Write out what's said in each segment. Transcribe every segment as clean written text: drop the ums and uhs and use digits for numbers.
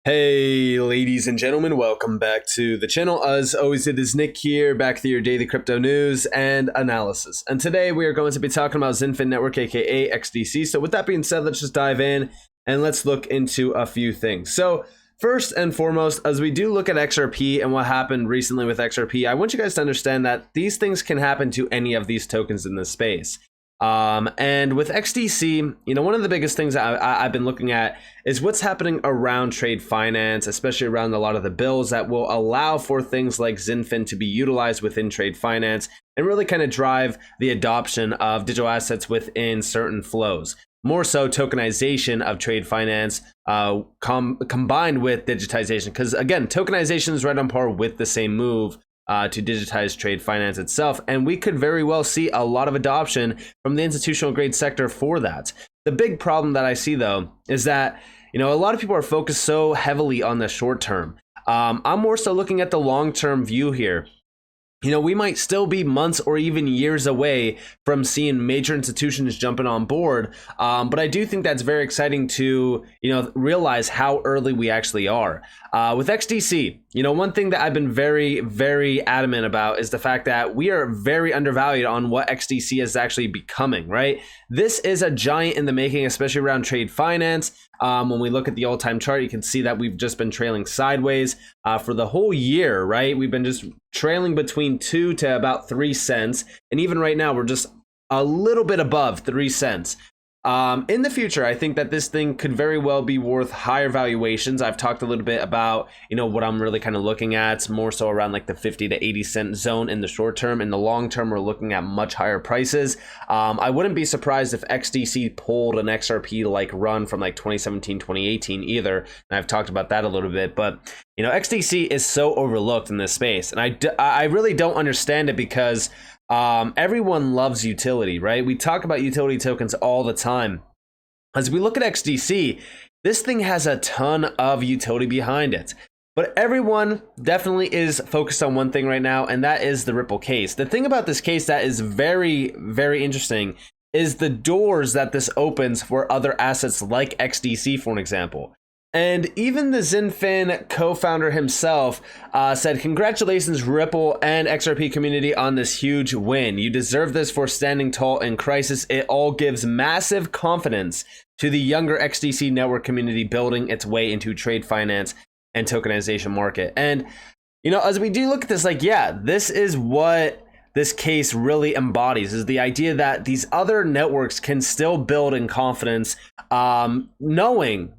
Hey, ladies and gentlemen, welcome back to the channel. As always, it is Nick here, back with your daily crypto news and analysis. And today we are going to be talking about XinFin Network, aka XDC. So with that being said, let's just dive in and let's look into a few things. So first and foremost, as we do look at XRP and what happened recently with XRP, I want you guys to understand that these things can happen to any of these tokens in this space. And with XDC, one of the biggest things I've been looking at is what's happening around trade finance, especially around a lot of the bills that will allow for things like XinFin to be utilized within trade finance and really kind of drive the adoption of digital assets within certain flows. More so tokenization of trade finance combined with digitization, because again, tokenization is right on par with the same move to digitize trade finance itself. And we could very well see a lot of adoption from the institutional grade sector for that. The big problem that I see though, is that, a lot of people are focused so heavily on the short term. I'm more so looking at the long-term view here. We might still be months or even years away from seeing major institutions jumping on board. But I do think that's very exciting to, realize how early we actually are. With XDC, one thing that I've been very, very adamant about is the fact that we are very undervalued on what XDC is actually becoming, right? This is a giant in the making, especially around trade finance. When we look at the all-time chart, you can see that we've just been trailing sideways for the whole year, right? We've been just trailing between 2 to about 3 cents. And even right now, we're just a little bit above 3 cents. In the future, I think that this thing could very well be worth higher valuations. I've talked a little bit about, what I'm really kind of looking at, more so around like the 50 to 80 cent zone in the short term. In the long term, we're looking at much higher prices. I wouldn't be surprised if XDC pulled an XRP like run from like 2017, 2018 either. And I've talked about that a little bit, but XDC is so overlooked in this space. And I really don't understand it because everyone loves utility, right? We talk about utility tokens all the time. As we look at XDC, this thing has a ton of utility behind it. But everyone definitely is focused on one thing right now, and that is the Ripple case. The thing about this case that is very, very interesting is the doors that this opens for other assets like XDC, for an example. And even the XinFin co-founder himself said, "Congratulations, Ripple and XRP community on this huge win. You deserve this for standing tall in crisis. It all gives massive confidence to the younger XDC network community building its way into trade finance and tokenization market." And, as we do look at this, this is what this case really embodies, is the idea that these other networks can still build in confidence, knowing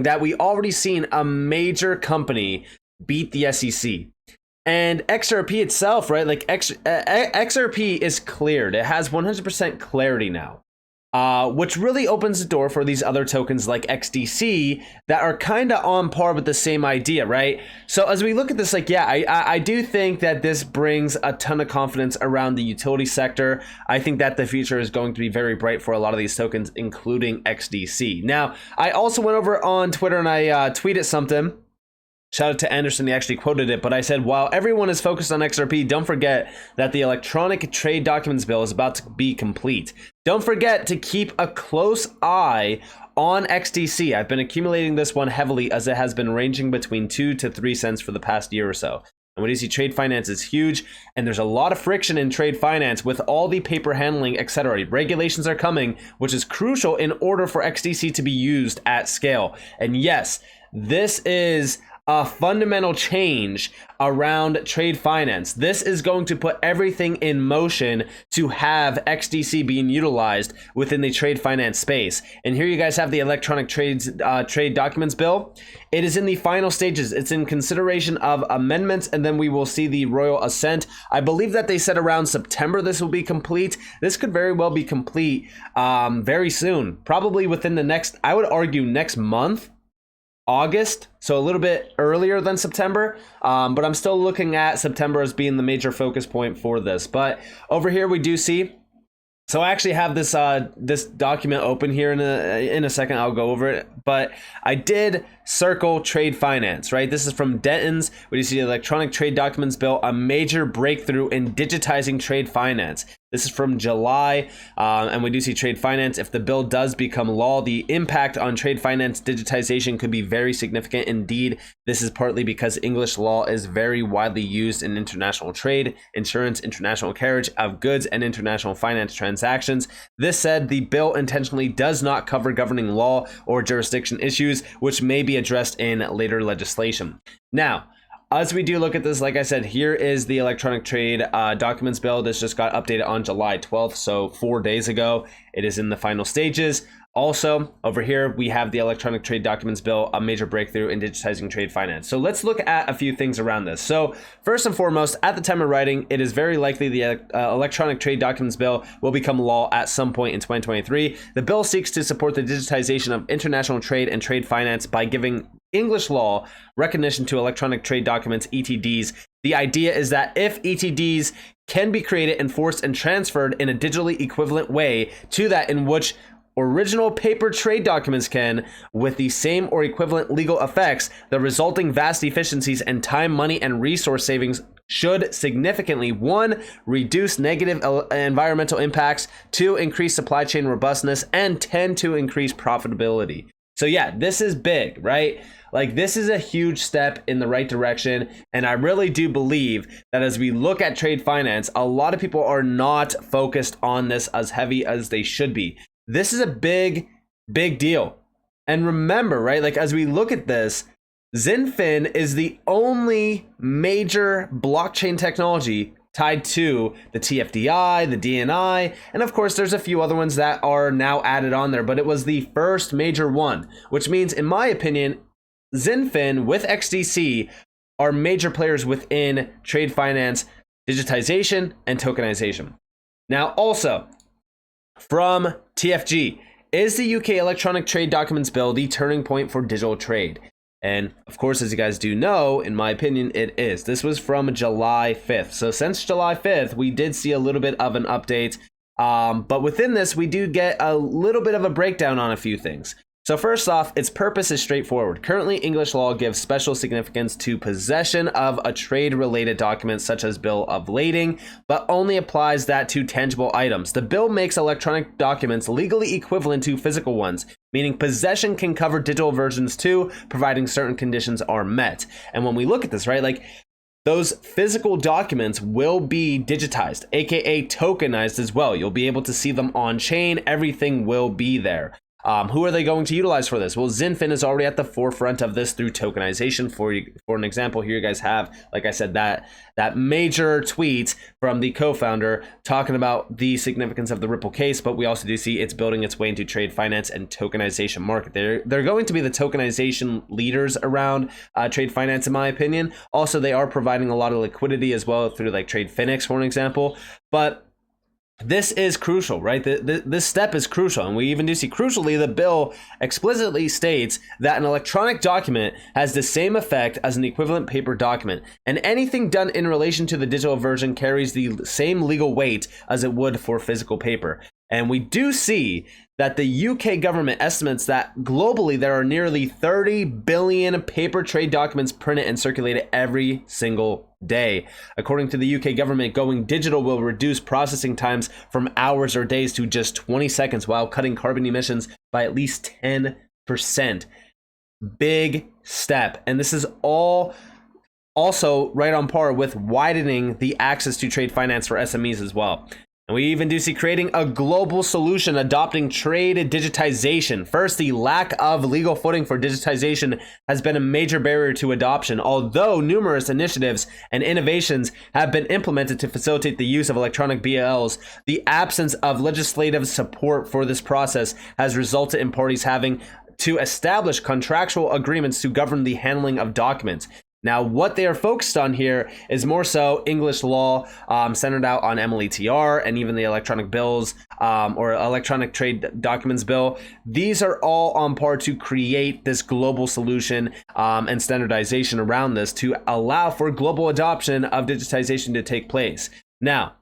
that we already seen a major company beat the SEC. And XRP itself, right? Like XRP is cleared. It has 100% clarity now. Which really opens the door for these other tokens like XDC that are kind of on par with the same idea, right? So as we look at this, I do think that this brings a ton of confidence around the utility sector. I think that the future is going to be very bright for a lot of these tokens, including XDC. Now, I also went over on Twitter and I tweeted something. Shout out to Anderson, he actually quoted it, but I said, while everyone is focused on XRP, don't forget that the electronic trade documents bill is about to be complete. Don't forget to keep a close eye on XDC. I've been accumulating this one heavily as it has been ranging between 2 to 3 cents for the past year or so. And when you see trade finance is huge, and there's a lot of friction in trade finance with all the paper handling, etc. Regulations are coming, which is crucial in order for XDC to be used at scale. And yes, this is a fundamental change around trade finance. This is going to put everything in motion to have XDC being utilized within the trade finance space. And here you guys have the electronic trade documents bill. It is in the final stages. It's in consideration of amendments, and then we will see the royal assent. I believe that they said around September this will be complete. This could very well be complete very soon, probably within the next, I would argue, next month. August, so a little bit earlier than September, but I'm still looking at September as being the major focus point for this. But over here we do see, so I actually have this this document open here in a second. I'll go over it, but I did circle trade finance, right? This is from Denton's, where you see the electronic trade documents bill, a major breakthrough in digitizing trade finance. This is from July, and we do see trade finance. If the bill does become law, the impact on trade finance digitization could be very significant indeed. This is partly because English law is very widely used in international trade, insurance, international carriage of goods, and international finance transactions. This said, the bill intentionally does not cover governing law or jurisdiction issues, which may be addressed in later legislation. Now, as we do look at this, like I said, here is the electronic trade documents bill. This just got updated on July 12th, so 4 days ago. It is in the final stages. Also, over here, we have the electronic trade documents bill, a major breakthrough in digitizing trade finance. So let's look at a few things around this. So first and foremost, at the time of writing, it is very likely the electronic trade documents bill will become law at some point in 2023. The bill seeks to support the digitization of international trade and trade finance by giving English law recognition to electronic trade documents, ETDs. The idea is that if ETDs can be created, enforced, and transferred in a digitally equivalent way to that in which original paper trade documents can, with the same or equivalent legal effects, the resulting vast efficiencies and time, money, and resource savings should significantly, 1, reduce negative environmental impacts, 2, increase supply chain robustness, and 10, to increase profitability. So yeah, this is big, right? Like, this is a huge step in the right direction. And I really do believe that as we look at trade finance, a lot of people are not focused on this as heavy as they should be. This is a big, big deal. And remember, right, like as we look at this, XinFin is the only major blockchain technology tied to the TFDI, the DNI, and of course there's a few other ones that are now added on there, but it was the first major one, which means, in my opinion, XinFin with XDC are major players within trade finance, digitization, and tokenization. Now, also, from TFG, is the UK Electronic Trade Documents Bill the turning point for digital trade? And of course, as you guys do know, in my opinion, it is. This was from July 5th. So since July 5th, we did see a little bit of an update. But within this, we do get a little bit of a breakdown on a few things. So first off, its purpose is straightforward. Currently, English law gives special significance to possession of a trade-related document such as bill of lading, but only applies that to tangible items. The bill makes electronic documents legally equivalent to physical ones, meaning possession can cover digital versions too, providing certain conditions are met. And when we look at this, right, like those physical documents will be digitized, aka tokenized as well. You'll be able to see them on chain. Everything will be there. Who are they going to utilize for this? Well, XinFin is already at the forefront of this through tokenization. For an example, here you guys have, like I said, that major tweet from the co-founder talking about the significance of the Ripple case, but we also do see it's building its way into trade finance and tokenization market. They're going to be the tokenization leaders around trade finance, in my opinion. Also, they are providing a lot of liquidity as well through like TradeFinix, for an example. But this is crucial, right? This step is crucial. And we even do see, crucially, the bill explicitly states that an electronic document has the same effect as an equivalent paper document. And anything done in relation to the digital version carries the same legal weight as it would for physical paper. And we do see that the UK government estimates that globally there are nearly 30 billion paper trade documents printed and circulated every single day. According to the UK government, going digital will reduce processing times from hours or days to just 20 seconds while cutting carbon emissions by at least 10%. Big step. And this is all also right on par with widening the access to trade finance for SMEs as well. And we even do see creating a global solution adopting trade digitization. First, the lack of legal footing for digitization has been a major barrier to adoption, although numerous initiatives and innovations have been implemented to facilitate the use of electronic BLs. The absence of legislative support for this process has resulted in parties having to establish contractual agreements to govern the handling of documents. Now, what they are focused on here is more so English law, centered out on MLETR and even the electronic bills or electronic trade documents bill. These are all on par to create this global solution and standardization around this to allow for global adoption of digitization to take place. Now,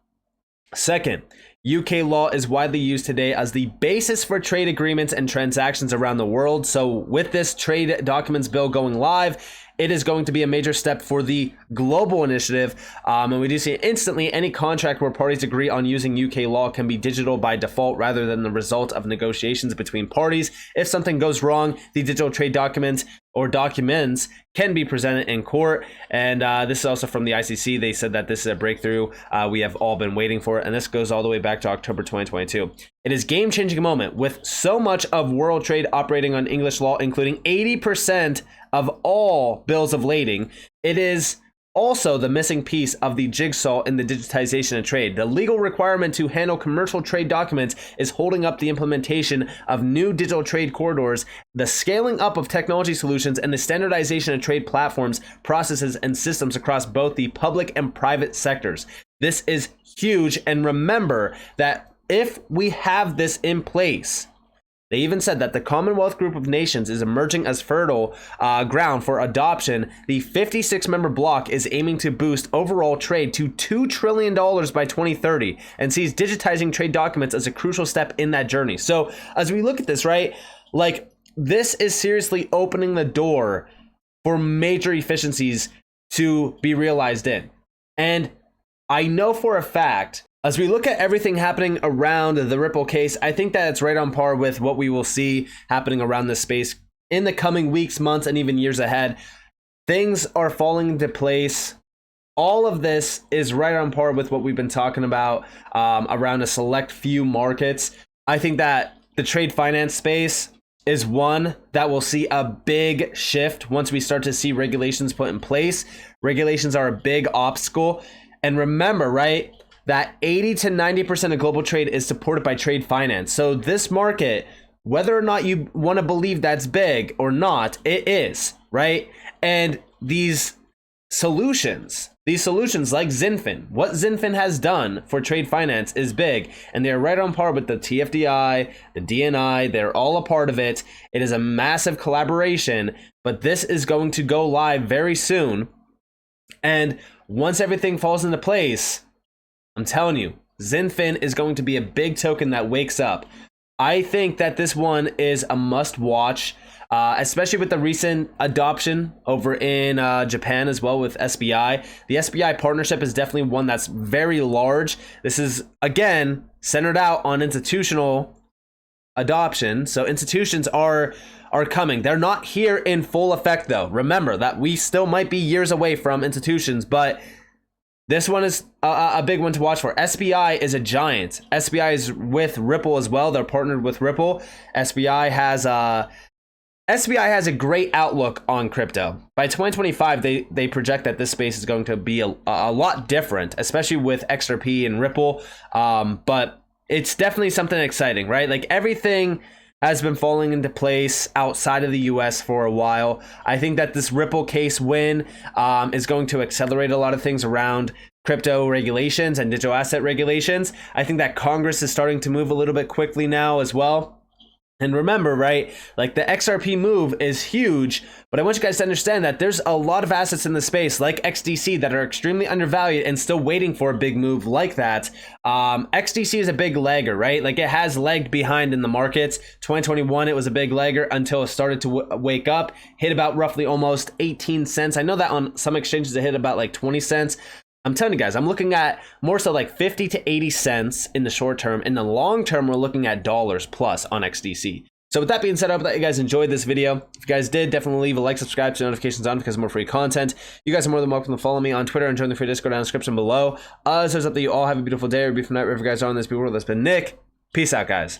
second, UK law is widely used today as the basis for trade agreements and transactions around the world. So with this trade documents bill going live, it is going to be a major step for the global initiative. And we do see instantly any contract where parties agree on using UK law can be digital by default rather than the result of negotiations between parties. If something goes wrong, the digital trade documents or documents can be presented in court. And this is also from the ICC. They said that this is a breakthrough we have all been waiting for. And this goes all the way back to October 2022. It is a game-changing moment with so much of world trade operating on English law, including 80% of all bills of lading. It is also the missing piece of the jigsaw in the digitization of trade. The legal requirement to handle commercial trade documents is holding up the implementation of new digital trade corridors, the scaling up of technology solutions, and the standardization of trade platforms, processes, and systems across both the public and private sectors. This is huge, and remember that if we have this in place, they even said that the Commonwealth Group of Nations is emerging as fertile ground for adoption. The 56-member bloc is aiming to boost overall trade to $2 trillion by 2030 and sees digitizing trade documents as a crucial step in that journey. So as we look at this, right, like this is seriously opening the door for major efficiencies to be realized in. And I know for a fact, as we look at everything happening around the Ripple case, I think that it's right on par with what we will see happening around this space in the coming weeks, months, and even years ahead. Things are falling into place. All of this is right on par with what we've been talking about around a select few markets. I think that the trade finance space is one that will see a big shift once we start to see regulations put in place. Regulations are a big obstacle. And remember, right, that 80 to 90% of global trade is supported by trade finance. So this market, whether or not you want to believe that's big or not, it is, right? And these solutions like XinFin, what XinFin has done for trade finance is big, and they're right on par with the TFDI, the DNI, they're all a part of it. It is a massive collaboration, but this is going to go live very soon. And once everything falls into place, I'm telling you, XinFin is going to be a big token that wakes up. I think that this one is a must watch, especially with the recent adoption over in Japan as well with SBI. The SBI partnership is definitely one that's very large. This is, again, centered out on institutional adoption. So institutions are coming. They're not here in full effect, though. Remember that we still might be years away from institutions, but this one is a big one to watch for. SBI is a giant. SBI is with Ripple as well. They're partnered with Ripple. SBI has a great outlook on crypto. By 2025, they project that this space is going to be a lot different, especially with XRP and Ripple. But it's definitely something exciting, right? Like everything has been falling into place outside of the US for a while. I think that this Ripple case win is going to accelerate a lot of things around crypto regulations and digital asset regulations. I think that Congress is starting to move a little bit quickly now as well. And remember, right, like the XRP move is huge, but I want you guys to understand that there's a lot of assets in the space like XDC that are extremely undervalued and still waiting for a big move like that. XDC is a big lagger, right? Like it has lagged behind in the markets. 2021, it was a big lagger until it started to wake up, hit about roughly almost 18 cents. I know that on some exchanges it hit about like 20 cents. I'm telling you guys, I'm looking at more so like 50 to 80 cents in the short term. In the long term, we're looking at dollars plus on XDC. So with that being said, I hope that you guys enjoyed this video. If you guys did, definitely leave a like, subscribe, to notifications on because more free content. You guys are more than welcome to follow me on Twitter and join the free Discord down in the description below. So it's up that you all have a beautiful day or beautiful night wherever you guys are on this beautiful world. That's been Nick. Peace out, guys.